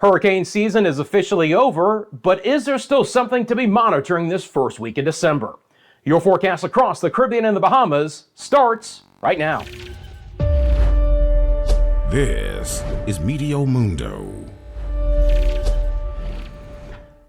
Hurricane season is officially over, but is there still something to be monitoring this first week in December? Your forecast across the Caribbean and the Bahamas starts right now. This is Meteo Mundo.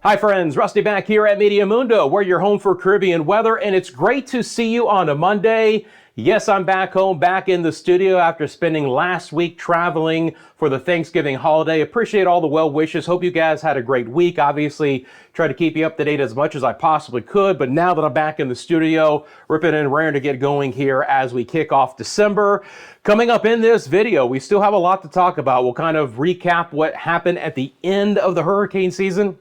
Hi friends, Rusty back here at Meteo Mundo. We're your home for Caribbean weather, and it's great to see you on a Monday. Yes, I'm back home, back in the studio after spending last week traveling for the Thanksgiving holiday. Appreciate all the well wishes. Hope you guys had a great week. Obviously, try to keep you up to date as much as I possibly could. But now that I'm back in the studio, ripping and raring to get going here as we kick off December. Coming up in this video, we still have a lot to talk about. We'll kind of recap what happened at the end of the hurricane season.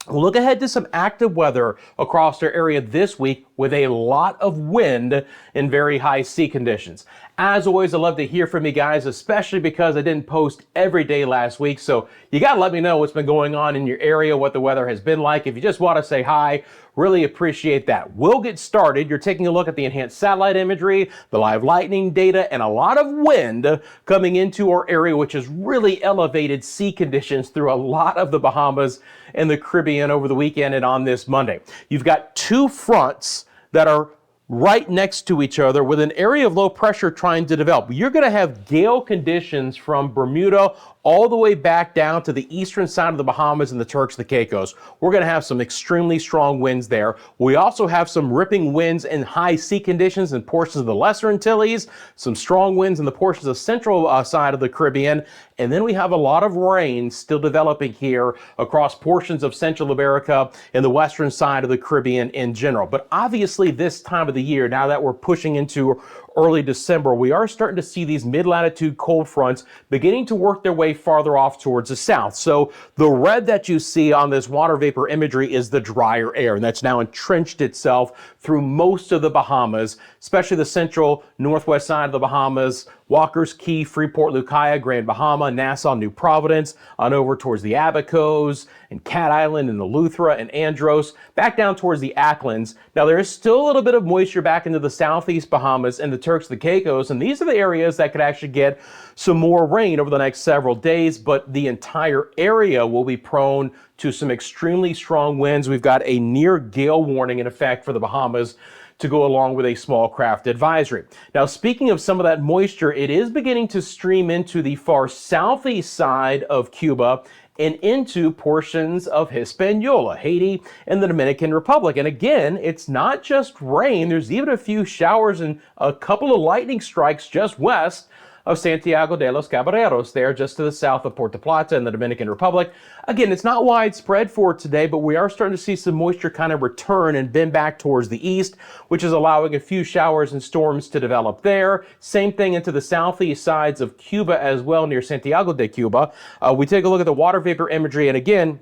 We'll look ahead to some active weather across our area this week with a lot of wind and very high sea conditions. As always, I love to hear from you guys, especially because I didn't post every day last week. So you got to let me know what's been going on in your area, what the weather has been like. If you just want to say hi, really appreciate that. We'll get started. You're taking a look at the enhanced satellite imagery, the live lightning data, and a lot of wind coming into our area, which has really elevated sea conditions through a lot of the Bahamas and the Caribbean over the weekend and on this Monday. You've got two fronts that are right next to each other with an area of low pressure trying to develop. You're going to have gale conditions from Bermuda all the way back down to the eastern side of the Bahamas and the Turks and the Caicos. We're going to have some extremely strong winds there. We also have some ripping winds and high sea conditions in portions of the Lesser Antilles, some strong winds in the portions of central side of the Caribbean, and then we have a lot of rain still developing here across portions of Central America and the western side of the Caribbean in general. But obviously this time of the year, now that we're pushing into early December, we are starting to see these mid-latitude cold fronts beginning to work their way farther off towards the south. So the red that you see on this water vapor imagery is the drier air, and that's now entrenched itself through most of the Bahamas, especially the central northwest side of the Bahamas, Walker's Key, Freeport, Lucaya, Grand Bahama, Nassau, New Providence, on over towards the Abacos and Cat Island and Eleuthera and Andros, back down towards the Acklands. Now there is still a little bit of moisture back into the southeast Bahamas and the Turks and the Caicos, and these are the areas that could actually get some more rain over the next several days, but the entire area will be prone to some extremely strong winds. We've got a near gale warning in effect for the Bahamas to go along with a small craft advisory. Now, speaking of some of that moisture, it is beginning to stream into the far southeast side of Cuba and into portions of Hispaniola, Haiti, and the Dominican Republic. And again, it's not just rain. There's even a few showers and a couple of lightning strikes just west of Santiago de los Caballeros, there just to the south of Puerto Plata in the Dominican Republic. Again, it's not widespread for today, but we are starting to see some moisture kind of return and bend back towards the east, which is allowing a few showers and storms to develop there. Same thing into the southeast sides of Cuba as well, near Santiago de Cuba. We take a look at the water vapor imagery, and again,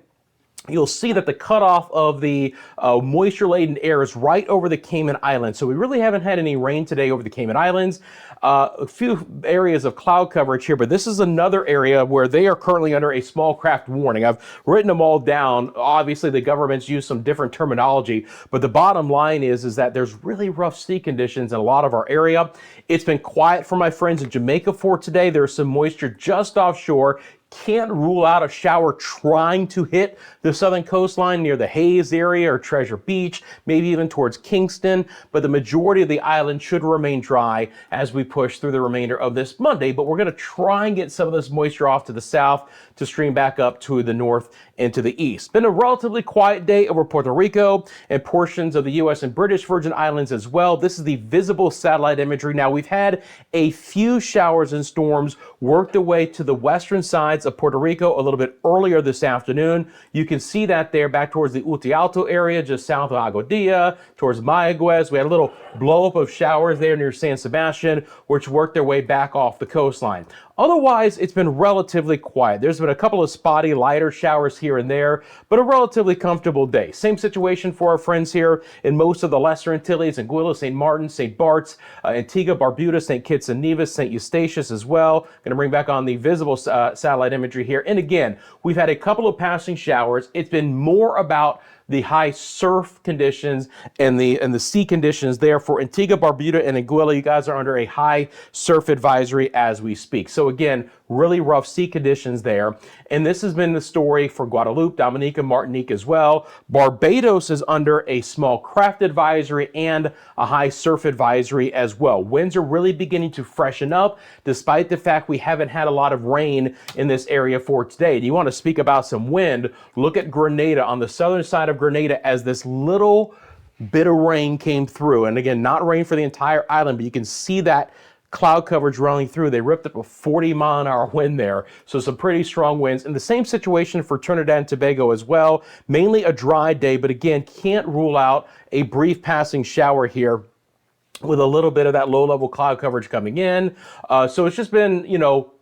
you'll see that the cutoff of the moisture-laden air is right over the Cayman Islands. So we really haven't had any rain today over the Cayman Islands. A few areas of cloud coverage here, but this is another area where they are currently under a small craft warning. I've written them all down. Obviously, the government's used some different terminology, but the bottom line is that there's really rough sea conditions in a lot of our area. It's been quiet for my friends in Jamaica for today. There's some moisture just offshore. Can't rule out a shower trying to hit the southern coastline near the Hayes area or Treasure Beach, maybe even towards Kingston, but the majority of the island should remain dry as we push through the remainder of this Monday. But we're going to try and get some of this moisture off to the south to stream back up to the north and to the east. Been a relatively quiet day over Puerto Rico and portions of the U.S. and British Virgin Islands as well. This is the visible satellite imagery. Now, we've had a few showers and storms work their way to the western sides of Puerto Rico a little bit earlier this afternoon. You can see that there back towards the Uti Alto area, just south of Aguadilla, towards Mayaguez. We had a little blow up of showers there near San Sebastian, which worked their way back off the coastline. Otherwise, it's been relatively quiet. There's been a couple of spotty, lighter showers here and there, but a relatively comfortable day. Same situation for our friends here in most of the Lesser Antilles, Anguilla, St. Martin, St. Bart's, Antigua, Barbuda, St. Kitts and Nevis, St. Eustatius as well. Going to bring back on the visible satellite imagery here. And again, we've had a couple of passing showers. It's been more about the high surf conditions and the sea conditions there for Antigua, Barbuda, and Anguilla. You guys are under a high surf advisory as we speak. So again, really rough sea conditions there. And this has been the story for Guadeloupe, Dominica, Martinique as well. Barbados is under a small craft advisory and a high surf advisory as well. Winds are really beginning to freshen up despite the fact we haven't had a lot of rain in this area for today. Do you want to speak about some wind? Look at Grenada, on the southern side of Grenada, as this little bit of rain came through. And again, not rain for the entire island, but you can see that cloud coverage rolling through. They ripped up a 40-mile-an-hour wind there, so some pretty strong winds. And the same situation for Trinidad and Tobago as well. Mainly a dry day, but again, can't rule out a brief passing shower here with a little bit of that low-level cloud coverage coming in. So it's just been,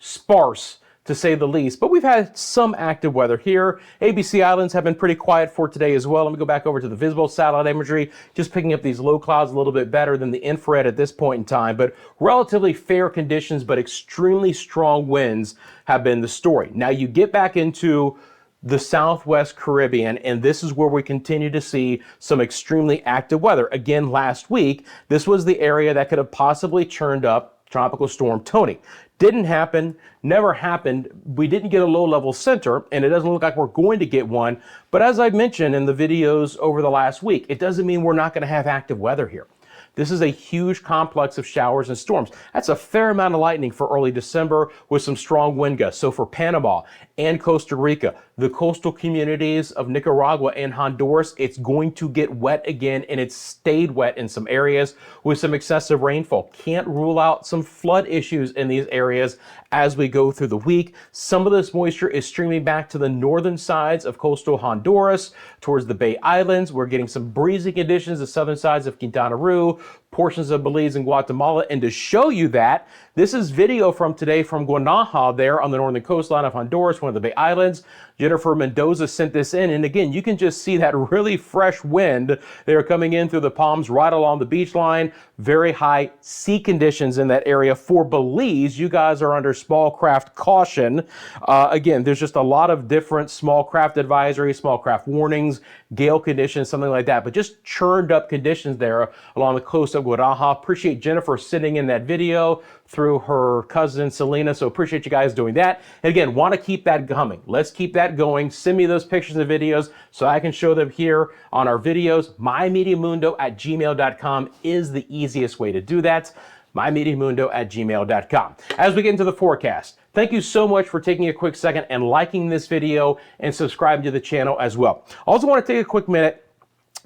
sparse, to say the least. But we've had some active weather here. ABC Islands have been pretty quiet for today as well. Let me go back over to the visible satellite imagery, just picking up these low clouds a little bit better than the infrared at this point in time. But relatively fair conditions, but extremely strong winds have been the story. Now you get back into the Southwest Caribbean, and this is where we continue to see some extremely active weather. Again, last week, this was the area that could have possibly churned up Tropical Storm Tony. Didn't happen, never happened. We didn't get a low-level center, and it doesn't look like we're going to get one. But as I've mentioned in the videos over the last week, it doesn't mean we're not going to have active weather here. This is a huge complex of showers and storms. That's a fair amount of lightning for early December with some strong wind gusts. So for Panama and Costa Rica, the coastal communities of Nicaragua and Honduras, it's going to get wet again, and it's stayed wet in some areas with some excessive rainfall. Can't rule out some flood issues in these areas as we go through the week. Some of this moisture is streaming back to the northern sides of coastal Honduras towards the Bay Islands. We're getting some breezy conditions, the southern sides of Quintana Roo, portions of Belize and Guatemala. And to show you that, this is video from today from Guanaja there on the northern coastline of Honduras, one of the Bay Islands. Jennifer Mendoza sent this in, and again, you can just see that really fresh wind. They are coming in through the palms right along the beach line. Very high sea conditions in that area. For Belize, you guys are under small craft caution. Again, there's just a lot of different small craft advisories, small craft warnings, gale conditions, something like that, but just churned up conditions there along the coast of Guanaja. Appreciate Jennifer sitting in that video through her cousin Selena, so appreciate you guys doing that. And again, want to keep that coming. Let's keep that going. Send me those pictures and videos so I can show them here on our videos. MyMediaMundo@gmail.com is the easiest way to do that. MyMediaMundo@gmail.com. As we get into the forecast, thank you so much for taking a quick second and liking this video and subscribing to the channel as well. I also want to take a quick minute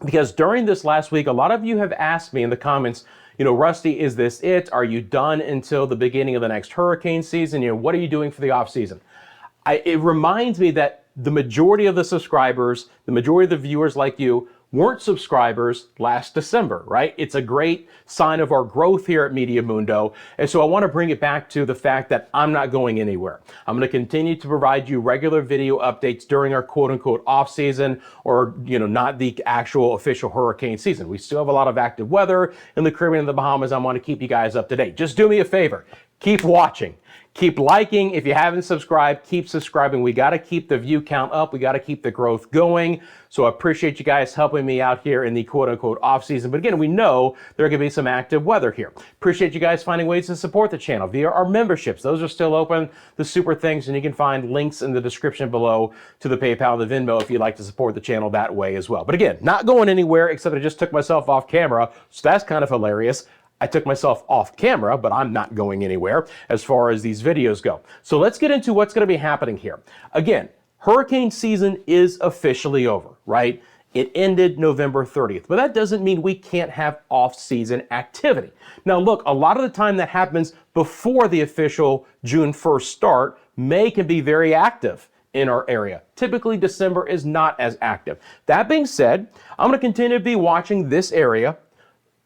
because during this last week, a lot of you have asked me in the comments, Rusty, is this it? Are you done until the beginning of the next hurricane season? What are you doing for the off season? It reminds me that the majority of the subscribers, the majority of the viewers like you, weren't subscribers last December, right? It's a great sign of our growth here at Media Mundo. And so I want to bring it back to the fact that I'm not going anywhere. I'm going to continue to provide you regular video updates during our quote unquote off season, or, not the actual official hurricane season. We still have a lot of active weather in the Caribbean and the Bahamas. I want to keep you guys up to date. Just do me a favor. Keep watching. Keep liking. If you haven't subscribed, keep subscribing. We got to keep the view count up. We got to keep the growth going. So I appreciate you guys helping me out here in the quote unquote off season. But again, we know there are going to be some active weather here. Appreciate you guys finding ways to support the channel via our memberships. Those are still open, the super things, and you can find links in the description below to the PayPal and the Venmo if you'd like to support the channel that way as well. But again, not going anywhere, except I just took myself off camera. So that's kind of hilarious. I took myself off camera, but I'm not going anywhere as far as these videos go. So let's get into what's going to be happening here. Again, hurricane season is officially over, right? It ended November 30th, but that doesn't mean we can't have off-season activity. Now look, a lot of the time that happens before the official June 1st start. May can be very active in our area. Typically, December is not as active. That being said, I'm going to continue to be watching this area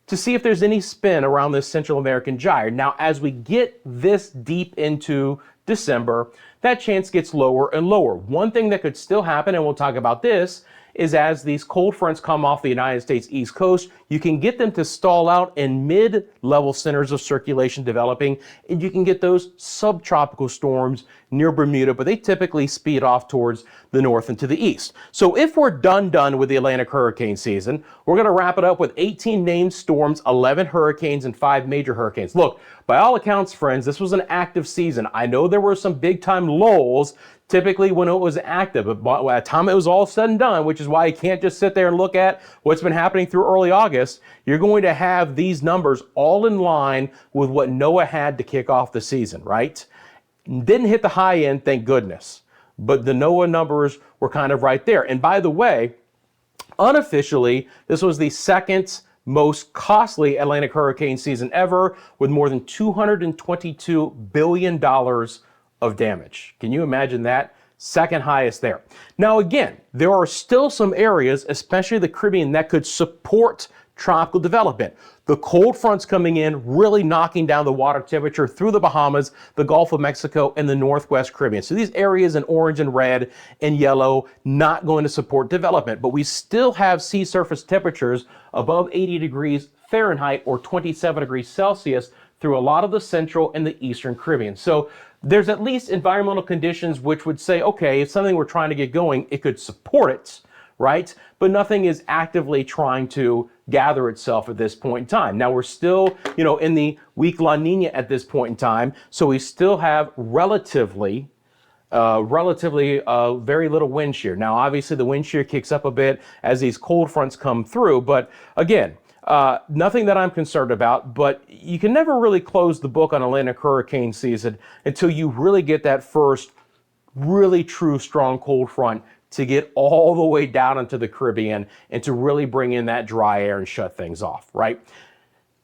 to see if there's any spin around this Central American gyre. Now, as we get this deep into December, that chance gets lower and lower. One thing that could still happen, and we'll talk about this, is as these cold fronts come off the United States East Coast, you can get them to stall out in mid-level centers of circulation developing, and you can get those subtropical storms near Bermuda, but they typically speed off towards the north and to the east. So if we're done with the Atlantic hurricane season, we're going to wrap it up with 18 named storms, 11 hurricanes, and 5 major hurricanes. Look, by all accounts, friends, this was an active season. I know there were some big-time lulls typically when it was active, but by the time it was all said and done, which is why you can't just sit there and look at what's been happening through early August, you're going to have these numbers all in line with what NOAA had to kick off the season, right? Didn't hit the high end, thank goodness, but the NOAA numbers were kind of right there. And by the way, unofficially, this was the second most costly Atlantic hurricane season ever, with more than $222 billion of damage. Can you imagine that? Second highest there. Now again, there are still some areas, especially the Caribbean, that could support tropical development. The cold fronts coming in, really knocking down the water temperature through the Bahamas, the Gulf of Mexico, and the Northwest Caribbean. So these areas in orange and red and yellow, not going to support development, but we still have sea surface temperatures above 80 degrees Fahrenheit or 27 degrees Celsius through a lot of the central and the eastern Caribbean. So there's at least environmental conditions which would say, okay, if something we're trying to get going, it could support it, right? But nothing is actively trying to gather itself at this point in time. Now we're still, in the weak La Nina at this point in time, so we still have relatively very little wind shear. Now obviously the wind shear kicks up a bit as these cold fronts come through, but again, nothing that I'm concerned about, but you can never really close the book on Atlantic hurricane season until you really get that first really true strong cold front to get all the way down into the Caribbean and to really bring in that dry air and shut things off, right?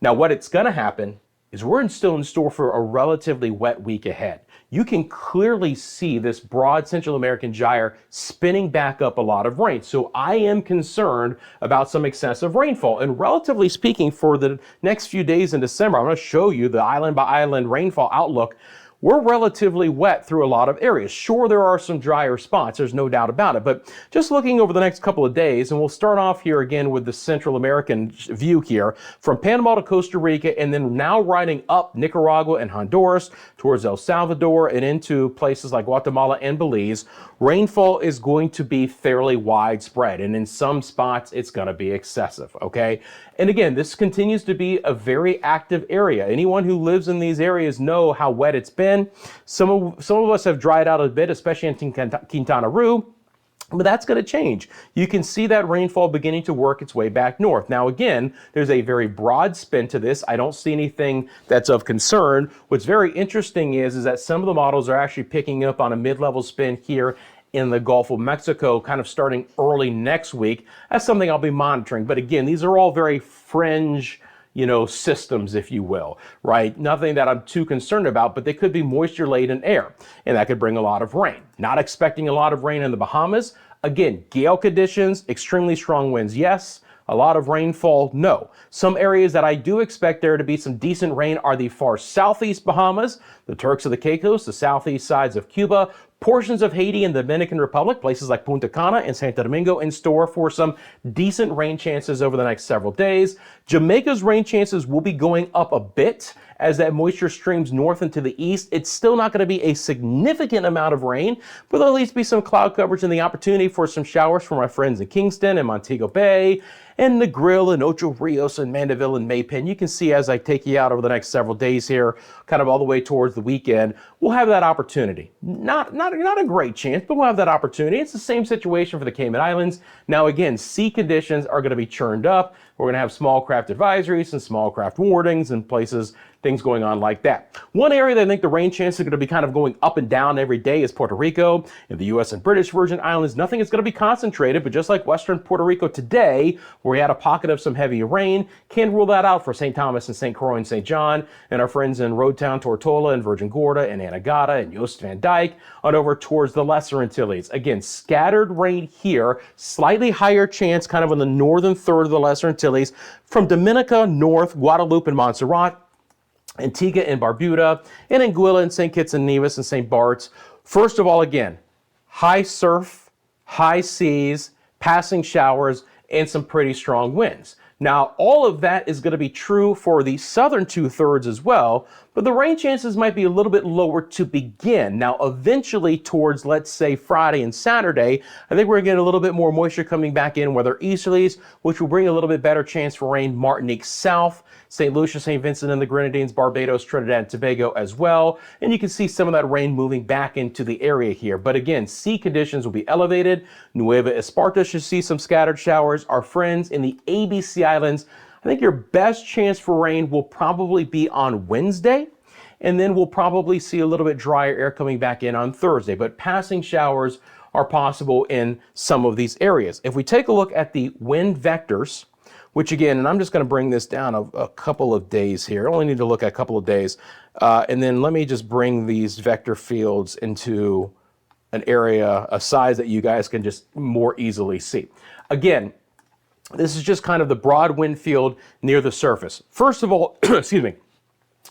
Now, what it's going to happen is we're still in store for a relatively wet week ahead. You can clearly see this broad Central American gyre spinning back up a lot of rain. So I am concerned about some excessive rainfall. And relatively speaking, for the next few days in December, I'm going to show you the island by island rainfall outlook. We're relatively wet through a lot of areas. Sure, there are some drier spots, there's no doubt about it, but just looking over the next couple of days, and we'll start off here again with the Central American view here, from Panama to Costa Rica, and then now riding up Nicaragua and Honduras towards El Salvador and into places like Guatemala and Belize. Rainfall is going to be fairly widespread, and in some spots, it's going to be excessive, okay? And again, this continues to be a very active area. Anyone who lives in these areas know how wet it's been. Some of us have dried out a bit, especially in Quintana Roo, but that's going to change. You can see that rainfall beginning to work its way back north. Now again, there's a very broad spin to this. I don't see anything that's of concern. What's very interesting is that some of the models are actually picking up on a mid-level spin here in the Gulf of Mexico, kind of starting early next week. That's something I'll be monitoring. But again, these are all very fringe, systems, if you will, right? Nothing that I'm too concerned about, but they could be moisture-laden air, and that could bring a lot of rain. Not expecting a lot of rain in the Bahamas. Again, gale conditions, extremely strong winds, yes. A lot of rainfall, no. Some areas that I do expect there to be some decent rain are the far southeast Bahamas, the Turks of the Caicos, the southeast sides of Cuba, portions of Haiti and the Dominican Republic, places like Punta Cana and Santo Domingo in store for some decent rain chances over the next several days. Jamaica's rain chances will be going up a bit as that moisture streams north and to the east. It's still not going to be a significant amount of rain, but there'll at least be some cloud coverage and the opportunity for some showers for my friends in Kingston and Montego Bay and Negril and Ocho Rios and Mandeville and Maypen. You can see as I take you out over the next several days here, kind of all the way towards the weekend, we'll have that opportunity. Not a great chance, but we'll have that opportunity. It's the same situation for the Cayman Islands. Now again, sea conditions are going to be churned up. We're going to have small craft advisories and small craft warnings and places, things going on like that. One area that I think the rain chances are going to be kind of going up and down every day is Puerto Rico. In the U.S. and British Virgin Islands, nothing is going to be concentrated, but just like Western Puerto Rico today, where we had a pocket of some heavy rain, can't rule that out for St. Thomas and St. Croix and St. John, and our friends in Road Town, Tortola, and Virgin Gorda, and Anegada, and Yost Van Dyke, on over towards the Lesser Antilles. Again, scattered rain here, slightly higher chance kind of in the northern third of the Lesser Antilles, from Dominica north, Guadeloupe and Montserrat, Antigua and Barbuda, and Anguilla and St. Kitts and Nevis and St. Bart's. First of all, again, high surf, high seas, passing showers, and some pretty strong winds. Now, all of that is going to be true for the southern 2/3 as well, but the rain chances might be a little bit lower to begin. Now, eventually towards, let's say, Friday and Saturday, I think we're going to get a little bit more moisture coming back in with our easterlies, which will bring a little bit better chance for rain Martinique South, St. Lucia, St. Vincent and the Grenadines, Barbados, Trinidad and Tobago as well. And you can see some of that rain moving back into the area here. But again, sea conditions will be elevated. Nueva Esparta should see some scattered showers. Our friends in the ABC Islands, I think your best chance for rain will probably be on Wednesday. And then we'll probably see a little bit drier air coming back in on Thursday. But passing showers are possible in some of these areas. If we take a look at the wind vectors, which again, and I'm just going to bring this down a couple of days here. I only need to look at a couple of days. And then let me just bring these vector fields into an area, a size that you guys can just more easily see. Again, this is just kind of the broad wind field near the surface. First of all, excuse me,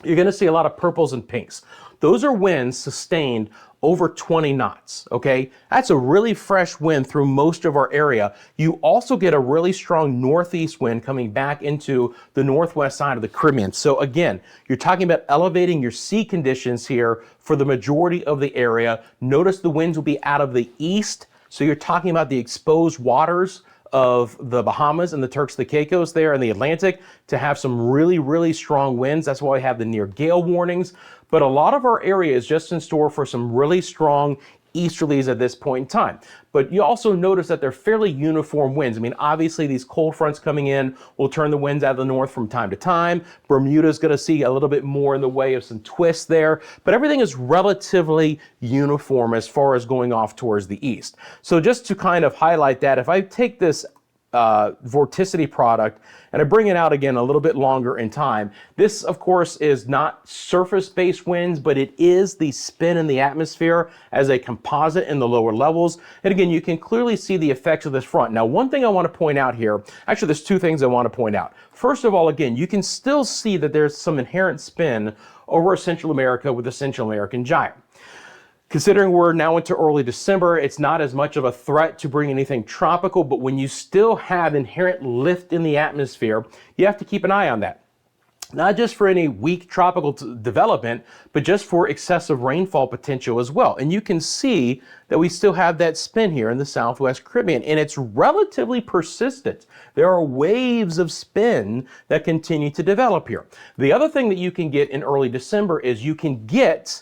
you're going to see a lot of purples and pinks. Those are winds sustained over 20 knots, okay? That's a really fresh wind through most of our area. You also get a really strong northeast wind coming back into the northwest side of the Caribbean. So again, you're talking about elevating your sea conditions here for the majority of the area. Notice the winds will be out of the east. So you're talking about the exposed waters of the Bahamas and the Turks and the Caicos there in the Atlantic to have some really, really strong winds. That's why we have the near gale warnings. But a lot of our area is just in store for some really strong easterlies at this point in time. But you also notice that they're fairly uniform winds. I mean, obviously these cold fronts coming in will turn the winds out of the north from time to time. Bermuda's going to see a little bit more in the way of some twists there, but everything is relatively uniform as far as going off towards the east. So just to kind of highlight that, if I take this vorticity product and I bring it out again a little bit longer in time, this of course is not surface-based winds, but it is the spin in the atmosphere as a composite in the lower levels. And again, you can clearly see the effects of this front. Now, one thing I want to point out here, actually there's two things I want to point out. First of all, again, you can still see that there's some inherent spin over Central America with the Central American gyre. Considering we're now into early December, it's not as much of a threat to bring anything tropical, but when you still have inherent lift in the atmosphere, you have to keep an eye on that. Not just for any weak tropical development, but just for excessive rainfall potential as well. And you can see that we still have that spin here in the Southwest Caribbean, and it's relatively persistent. There are waves of spin that continue to develop here. The other thing that you can get in early December is you can get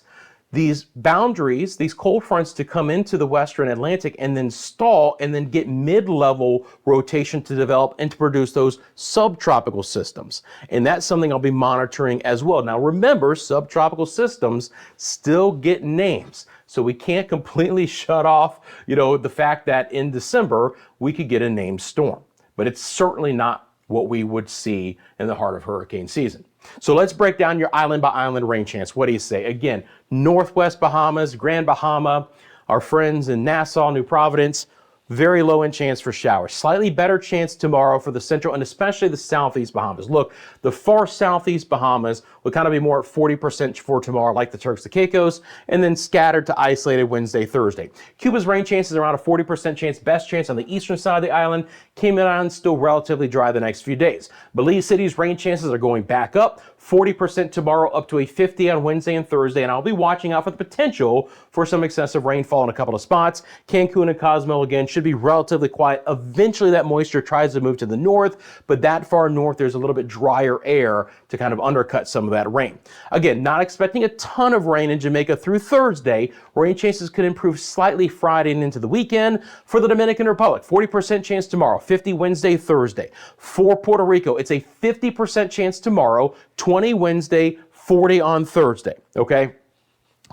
these boundaries, these cold fronts to come into the Western Atlantic and then stall and then get mid-level rotation to develop and to produce those subtropical systems. And that's something I'll be monitoring as well. Now remember, subtropical systems still get names. So we can't completely shut off, the fact that in December we could get a named storm. But it's certainly not what we would see in the heart of hurricane season. So let's break down your island by island rain chance. What do you say? Again, Northwest Bahamas, Grand Bahama, our friends in Nassau, New Providence, very low in chance for showers. Slightly better chance tomorrow for the central and especially the southeast Bahamas. Look, the far southeast Bahamas will kind of be more at 40% for tomorrow, like the Turks and Caicos, and then scattered to isolated Wednesday, Thursday. Cuba's rain chances around a 40% chance, best chance on the eastern side of the island. Cayman Islands still relatively dry the next few days. Belize City's rain chances are going back up. 40% tomorrow, up to a 50 on Wednesday and Thursday, and I'll be watching out for the potential for some excessive rainfall in a couple of spots. Cancun and Cozumel, again, should be relatively quiet. Eventually, that moisture tries to move to the north, but that far north, there's a little bit drier air to kind of undercut some of that rain. Again, not expecting a ton of rain in Jamaica through Thursday. Rain chances could improve slightly Friday and into the weekend. For the Dominican Republic, 40% chance tomorrow, 50 Wednesday, Thursday. For Puerto Rico, it's a 50% chance tomorrow, 20 Wednesday, 40 on Thursday, okay?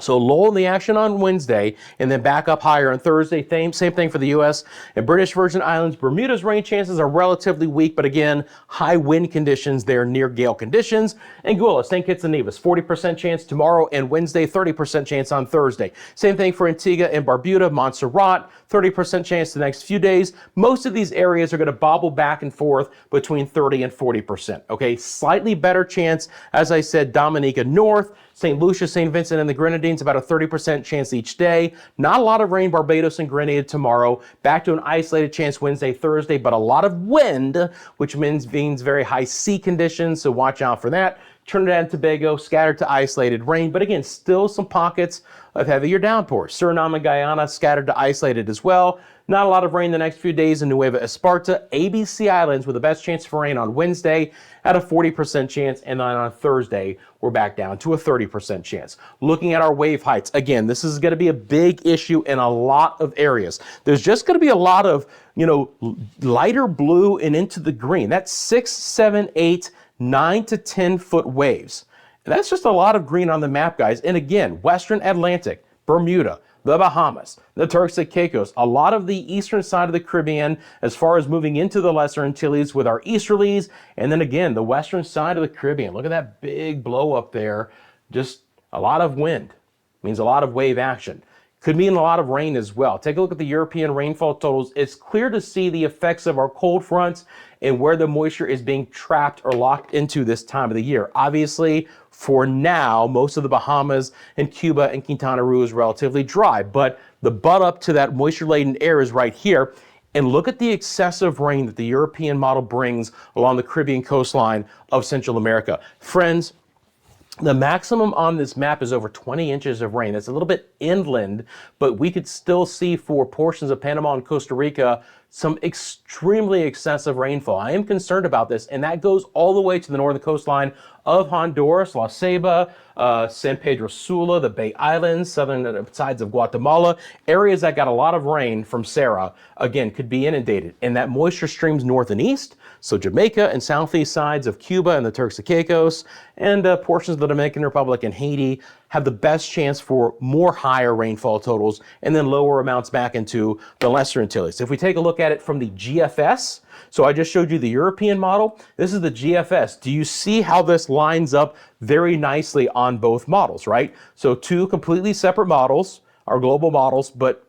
So low in the action on Wednesday and then back up higher on Thursday. Same thing for the U.S. and British Virgin Islands. Bermuda's rain chances are relatively weak, but again, high wind conditions there, near gale conditions. Anguilla, St. Kitts and Nevis, 40% chance tomorrow and Wednesday, 30% chance on Thursday. Same thing for Antigua and Barbuda, Montserrat, 30% chance the next few days. Most of these areas are going to bobble back and forth between 30 and 40%, okay? Slightly better chance, as I said, Dominica North, St. Lucia, St. Vincent, and the Grenadines, about a 30% chance each day. Not a lot of rain, Barbados and Grenada tomorrow. Back to an isolated chance Wednesday, Thursday, but a lot of wind, which means very high sea conditions, so watch out for that. Trinidad and Tobago, scattered to isolated rain, but again, still some pockets of heavier downpours. Suriname and Guyana, scattered to isolated as well. Not a lot of rain the next few days in Nueva Esparta. ABC Islands with the best chance for rain on Wednesday at a 40% chance, and then on Thursday, we're back down to a 30% chance. Looking at our wave heights, again, this is going to be a big issue in a lot of areas. There's just going to be a lot of, lighter blue and into the green. That's 6, 7, 8, 9 to 10 foot waves. And that's just a lot of green on the map, guys. And again, Western Atlantic, Bermuda, the Bahamas, the Turks and Caicos, a lot of the eastern side of the Caribbean as far as moving into the Lesser Antilles with our easterlies, and then again, the western side of the Caribbean. Look at that big blow up there. Just a lot of wind. Means a lot of wave action. Could mean a lot of rain as well. Take a look at the European rainfall totals. It's clear to see the effects of our cold fronts and where the moisture is being trapped or locked into this time of the year. Obviously, for now, most of the Bahamas and Cuba and Quintana Roo is relatively dry, but the butt up to that moisture-laden air is right here. And look at the excessive rain that the European model brings along the Caribbean coastline of Central America. Friends, the maximum on this map is over 20 inches of rain. That's a little bit inland, but we could still see for portions of Panama and Costa Rica some extremely excessive rainfall. I am concerned about this, and that goes all the way to the northern coastline of Honduras, La Ceiba, San Pedro Sula, the Bay Islands, southern sides of Guatemala. Areas that got a lot of rain from Sarah, again, could be inundated. And that moisture streams north and east, so Jamaica and southeast sides of Cuba and the Turks and Caicos, and portions of the Dominican Republic and Haiti have the best chance for more higher rainfall totals, and then lower amounts back into the Lesser Antilles. If we take a look at it from the GFS, so I just showed you the European model. This is the GFS. Do you see how this lines up very nicely on both models, right? So two completely separate models, our global models, but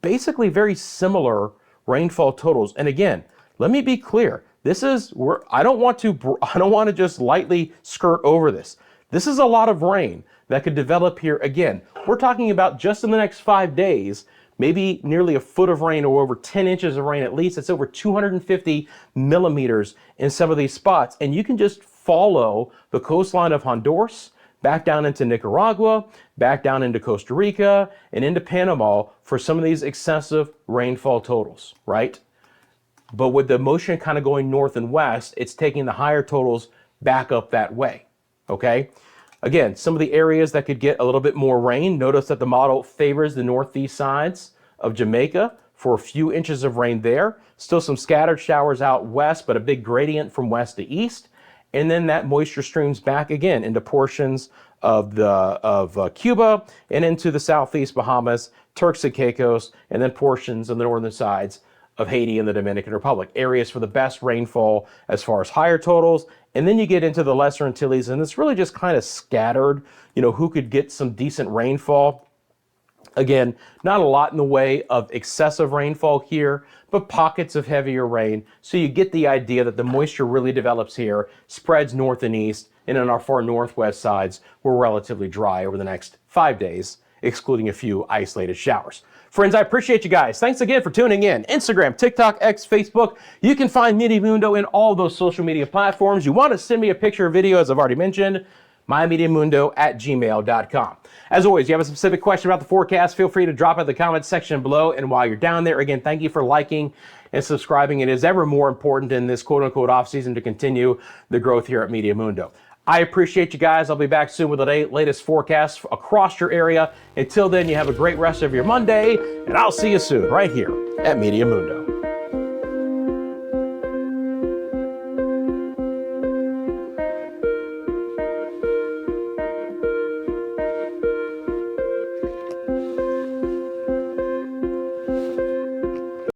basically very similar rainfall totals. And again, let me be clear. This is where I don't want to just lightly skirt over this. This is a lot of rain that could develop here. Again, we're talking about just in the next 5 days, maybe nearly a foot of rain or over 10 inches of rain at least. It's over 250 millimeters in some of these spots. And you can just follow the coastline of Honduras, back down into Nicaragua, back down into Costa Rica, and into Panama for some of these excessive rainfall totals, right? But with the motion kind of going north and west, it's taking the higher totals back up that way, okay? Again, some of the areas that could get a little bit more rain, notice that the model favors the northeast sides of Jamaica for a few inches of rain there. Still some scattered showers out west, but a big gradient from west to east. And then that moisture streams back again into portions of Cuba and into the southeast Bahamas, Turks and Caicos, and then portions of the northern sides of Haiti and the Dominican Republic. Areas for the best rainfall as far as higher totals. And then you get into the Lesser Antilles, and it's really just kind of scattered, who could get some decent rainfall. Again, not a lot in the way of excessive rainfall here, but pockets of heavier rain. So you get the idea that the moisture really develops here, spreads north and east, and in our far northwest sides, we're relatively dry over the next 5 days, excluding a few isolated showers. Friends, I appreciate you guys. Thanks again for tuning in. Instagram, TikTok, X, Facebook. You can find Meteo Mundo in all those social media platforms. You want to send me a picture or video, as I've already mentioned, mymetiomundo@gmail.com. As always, you have a specific question about the forecast, feel free to drop it in the comments section below. And while you're down there, again, thank you for liking and subscribing. It is ever more important in this quote-unquote off-season to continue the growth here at Meteo Mundo. I appreciate you guys. I'll be back soon with the latest forecast across your area. Until then, you have a great rest of your Monday, and I'll see you soon right here at Meteo Mundo.